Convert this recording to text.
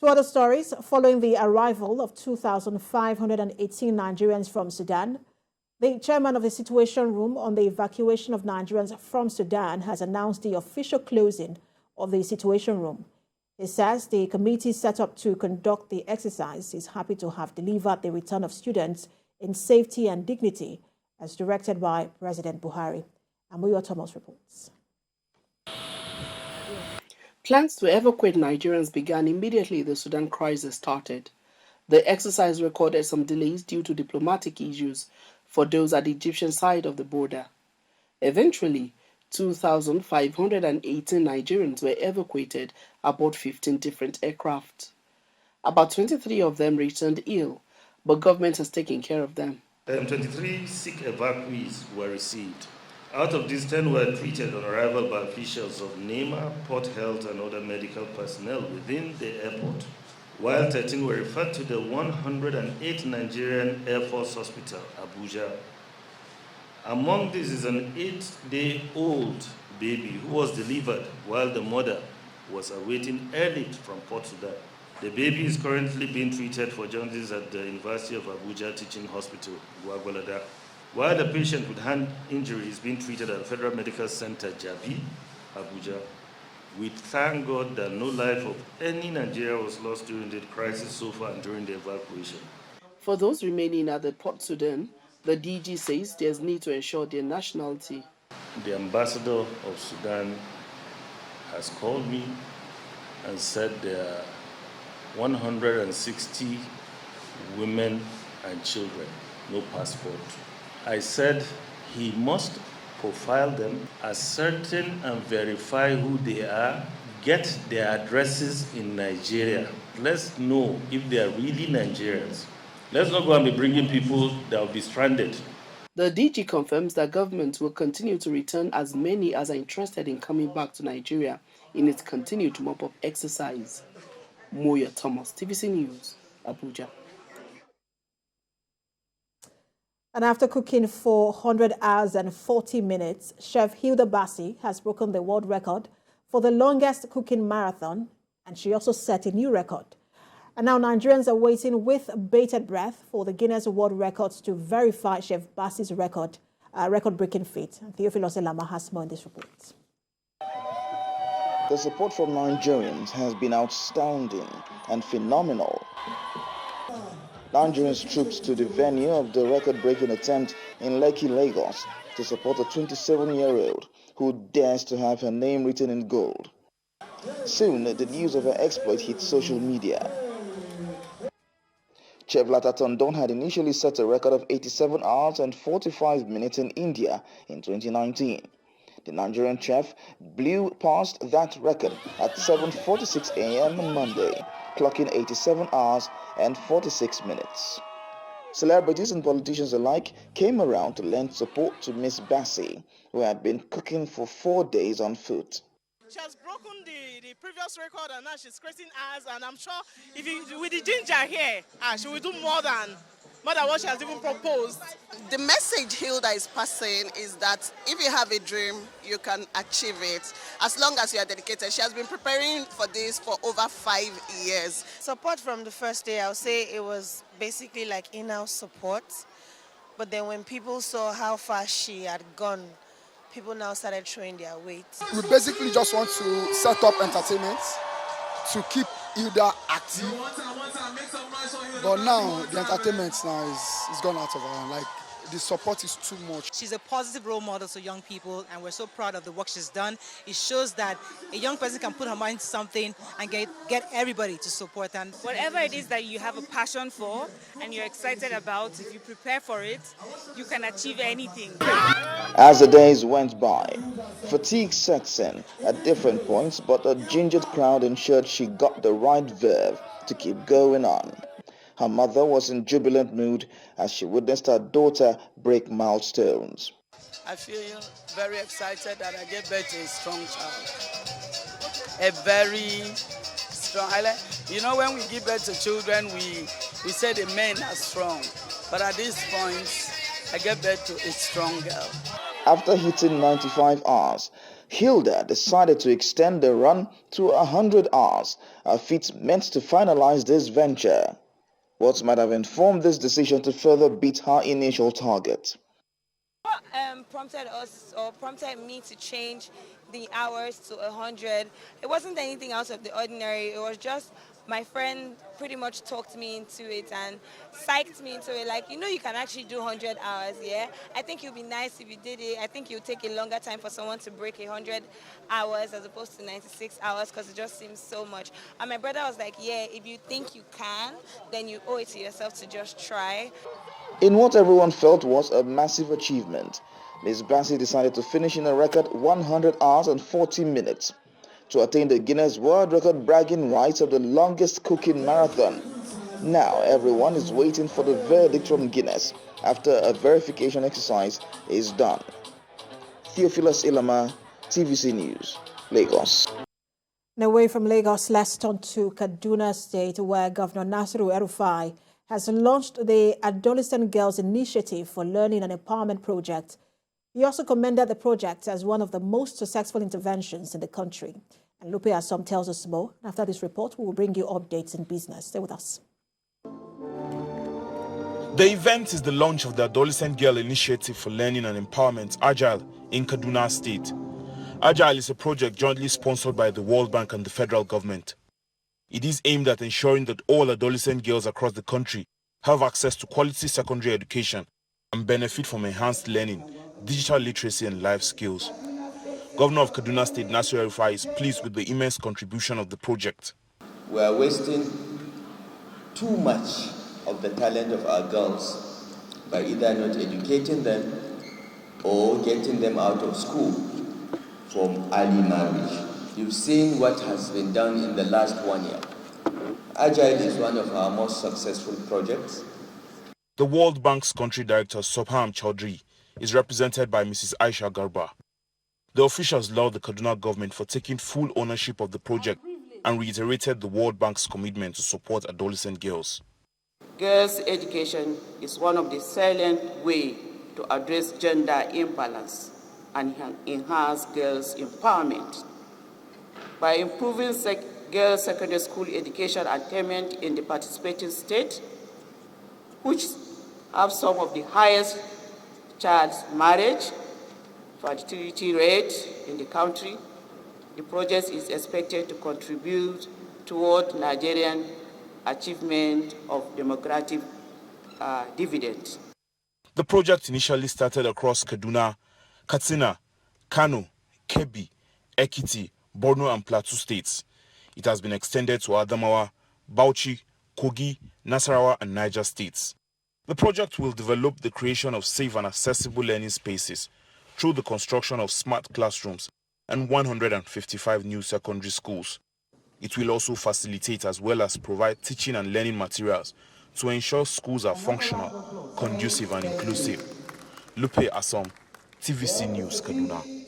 To other stories, following the arrival of 2,518 Nigerians from Sudan, the chairman of the Situation Room on the Evacuation of Nigerians from Sudan has announced the official closing of the Situation Room. He says the committee set up to conduct the exercise is happy to have delivered the return of students in safety and dignity as directed by President Buhari. Amuyo Thomas reports. Plans to evacuate Nigerians began immediately the Sudan crisis started. The exercise recorded some delays due to diplomatic issues for those at the Egyptian side of the border. Eventually, 2,518 Nigerians were evacuated aboard 15 different aircraft. About 23 of them returned ill, but government has taken care of them. 23 sick evacuees were received. Out of these, 10 were treated on arrival by officials of NEMA, Port Health, and other medical personnel within the airport, while 13 were referred to the 108 Nigerian Air Force Hospital, Abuja. Among these is an 8-day-old baby who was delivered while the mother was awaiting airlift from Port Sudan. The baby is currently being treated for jaundice at the University of Abuja Teaching Hospital, Gwagwalada, while the patient with hand injury is being treated at the Federal Medical Center, Jabi, Abuja. We thank God that no life of any Nigerian was lost during the crisis so far and during the evacuation. For those remaining at the Port Sudan, the DG says there's need to ensure their nationality. The ambassador of Sudan has called me and said there are 160 women and children, no passport. I said he must profile them, ascertain and verify who they are, get their addresses in Nigeria. Let's know if they are really Nigerians. Let's not go and be bringing people that will be stranded. The DG confirms that government will continue to return as many as are interested in coming back to Nigeria in its continued mop-up exercise. Moya Thomas, TVC News, Abuja. And after cooking for 100 hours and 40 minutes, Chef Hilda Bassey has broken the world record for the longest cooking marathon, and she also set a new record. And now Nigerians are waiting with bated breath for the Guinness World Records to verify Chef Bassey's record-breaking feat. Theophilus Elama has more in this report. The support from Nigerians has been outstanding and phenomenal. Nigerians trooped to the venue of the record-breaking attempt in Lekki, Lagos, to support a 27-year-old who dares to have her name written in gold. Soon, the news of her exploit hit social media. Chef Lata Tondon had initially set a record of 87 hours and 45 minutes in India in 2019. The Nigerian chef blew past that record at 7:46 a.m. on Monday, clocking 87 hours and 46 minutes. Celebrities and politicians alike came around to lend support to Miss Bassey, who had been cooking for 4 days on foot. She has broken the previous record and now she's creating hours, and I'm sure with the ginger here, she will do more than what she has even proposed. The message Hilda is passing is that if you have a dream, you can achieve it as long as you are dedicated. She has been preparing for this for over 5 years. Support from the first day, I'll say it was basically like in-house support. But then when people saw how far she had gone, people now started showing their weight. We basically just want to set up entertainment to keep Hilda active. But now the entertainment now is gone out of her hand. Like, the support is too much. She's a positive role model to young people, and we're so proud of the work she's done. It shows that a young person can put her mind to something and get everybody to support. And whatever it is that you have a passion for and you're excited about, if you prepare for it, you can achieve anything. As the days went by, fatigue sets in at different points, but a gingered crowd ensured she got the right verve to keep going on. Her mother was in jubilant mood as she witnessed her daughter break milestones. I feel very excited that I gave birth to a strong child. A very strong. You know, when we give birth to children, we say the men are strong. But at this point, I gave birth to a strong girl. After hitting 95 hours, Hilda decided to extend the run to 100 hours, a feat meant to finalize this venture. What might have informed this decision to further beat her initial target? What prompted me to change the hours to 100, it wasn't anything out of the ordinary. It was just my friend pretty much talked me into it and psyched me into it, like, you can actually do 100 hours, yeah? I think it would be nice if you did it. I think it would take a longer time for someone to break 100 hours as opposed to 96 hours because it just seems so much. And my brother was like, yeah, if you think you can, then you owe it to yourself to just try. In what everyone felt was a massive achievement, Ms. Bassey decided to finish in a record 100 hours and 40 minutes to attain the Guinness World Record bragging rights of the longest cooking marathon. Now everyone is waiting for the verdict from Guinness after a verification exercise is done. Theophilus Ilama, TVC News, Lagos. And away from Lagos, let's turn to Kaduna State, where Governor Nasiru El-Rufai has launched the Adolescent Girls Initiative for Learning and Empowerment project. He also commended the project as one of the most successful interventions in the country. And Lupe Asom tells us more. After this report, we will bring you updates in business. Stay with us. The event is the launch of the Adolescent Girl Initiative for Learning and Empowerment, AGILE, in Kaduna State. AGILE is a project jointly sponsored by the World Bank and the federal government. It is aimed at ensuring that all adolescent girls across the country have access to quality secondary education and benefit from enhanced learning, digital literacy and life skills. Governor of Kaduna State, Nasiru El-Rufai, is pleased with the immense contribution of the project. We are wasting too much of the talent of our girls by either not educating them or getting them out of school from early marriage. You've seen what has been done in the last 1 year. AGILE is one of our most successful projects. The World Bank's country director, Sobham Chaudhry, is represented by Mrs. Aisha Garba. The officials lauded the Kaduna government for taking full ownership of the project and reiterated the World Bank's commitment to support adolescent girls. Girls' education is one of the salient ways to address gender imbalance and enhance girls' empowerment. By improving girls' secondary school education attainment in the participating states, which have some of the highest child marriage fertility rate in the country, the project is expected to contribute toward Nigerian achievement of democratic dividend. The project initially started across Kaduna, Katsina, Kano, Kebbi, Ekiti, Borno and Plateau states. It has been extended to Adamawa, Bauchi, Kogi, Nasarawa and Niger states. The project will develop the creation of safe and accessible learning spaces through the construction of smart classrooms and 155 new secondary schools. It will also facilitate as well as provide teaching and learning materials to ensure schools are functional, conducive and inclusive. Lupe Asom, TVC News, Kaduna.